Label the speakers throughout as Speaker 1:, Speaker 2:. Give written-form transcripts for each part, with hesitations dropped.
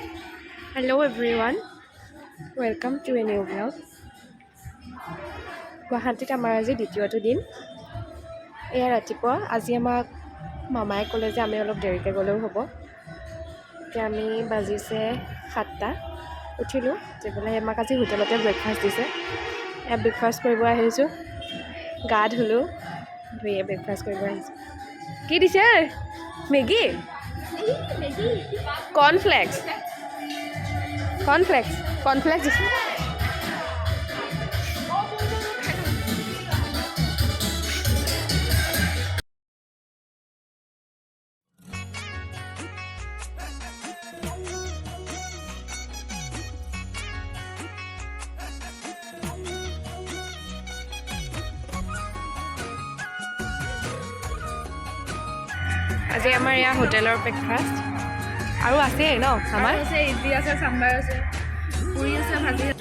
Speaker 1: Hello everyone, welcome to a new vlog. গুৱাহাটীত আমাৰ আজি দ্বিতীয়টো দিন। এয়া ৰাতিপুৱা আজি আমাক মামাই ক'লে যে আমি অলপ দেৰিকৈ গ'লেও হ'ব। এতিয়া আমি বাজিছে 7টা উঠিলোঁ যে বোলে আমাক আজি হোটেলতে ব্ৰেকফাষ্ট দিছে। এয়া ব্ৰেকফাষ্ট কৰিব আহিছোঁ, গা ধুলোঁ, ধুই ব্ৰেকফাষ্ট কৰিব আহিছোঁ। কি দিছে? মেগী, কৰ্ণফ্লেক্স দিছে। আজি আমাৰ এয়া হোটেলৰ ব্ৰেকফাষ্ট আৰু আছেই ন আমাৰ
Speaker 2: আছে, ইডলি আছে, চাম্বাৰ আছে, পুৰি আছে, ভাজি আছে।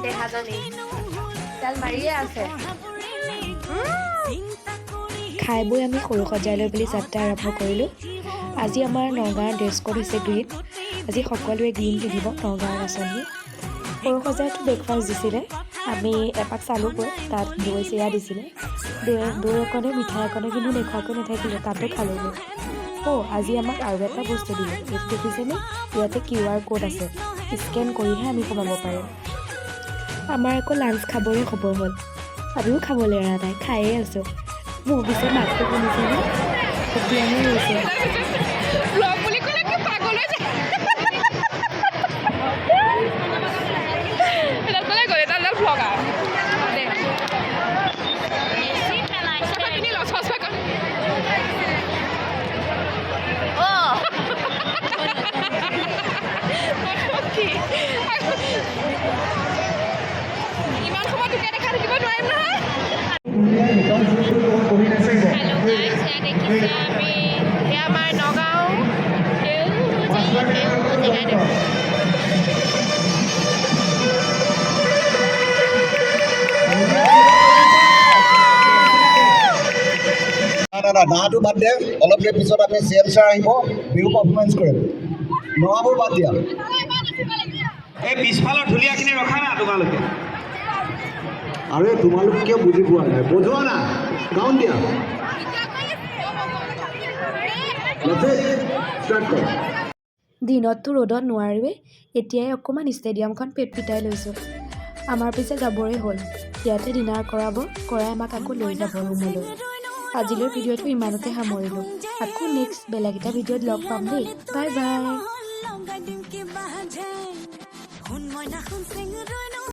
Speaker 1: দেহাজনী তেল মাৰিয়ে আছে।
Speaker 3: খাই বৈ আমি সৰুসজাইলৈ বুলি যাত্ৰা আৰম্ভ কৰিলোঁ। আজি আমাৰ নগাঁৱৰ ড্ৰেছ কোড হৈছে গ্ৰীণ। আজি সকলোৱে গ্ৰীণ পিন্ধিব নগাঁৱৰ আঁচনি। সৰুসজাইতো ব্ৰেকফাষ্ট দিছিলে, আমি এপাক চালোঁগৈ, তাত দৈ চিৰা দিছিলে। দৈ অকণে মিঠাই অকণে কিন্তু নোখোৱাকৈ নাথাকিলে, তাতো খালোঁগৈ। আজি আমাক আৰু এটা বস্তু দিলে, এইটো দেখিছেনে? ইয়াতে QR কোড আছে, স্কেন কৰিহে আমি সোমাব পাৰিম। আমাৰ আকৌ লাঞ্চ খাবৰে খবৰ হ'ল, আমিও খাবলৈ এৰা নাই, খায়ে আছোঁ। মোৰ পিছত মাতটো শুনিছেনে? এতিয়াহে হৈছে।
Speaker 1: আমাৰ নগাঁও
Speaker 4: গাটো বাদ দে, অলপ দেৰি পিছত আমি CM ছাৰ আহিব, বিহু পাৰফৰ্মেঞ্চ কৰিম। নগাবোৰ বাদ দিয়া,
Speaker 5: এই পিছফালৰ ঢুলীয়াখিনি ৰখা না তোমালোকে।
Speaker 4: আৰে তোমালোক কিয় বুজি পোৱা নাই? বজোৱা না, গাউন দিয়া।
Speaker 3: দিনততো ৰ'দত নোৱাৰোৱেই, এতিয়াই অকণমান ষ্টেডিয়ামখন পেটপিটাই লৈছোঁ। আমাৰ পিছে যাবৰে হ'ল, ইয়াতে ডিনাৰ কৰাই আমাক আকৌ লৈ যাব ৰুমলৈ। আজিলৈ ভিডিঅ'টো ইমানতে সামৰিলোঁ। আকৌ নেক্সট বেলেগ এটা ভিডিঅ'ত লগ পাম দেই। Bye bye.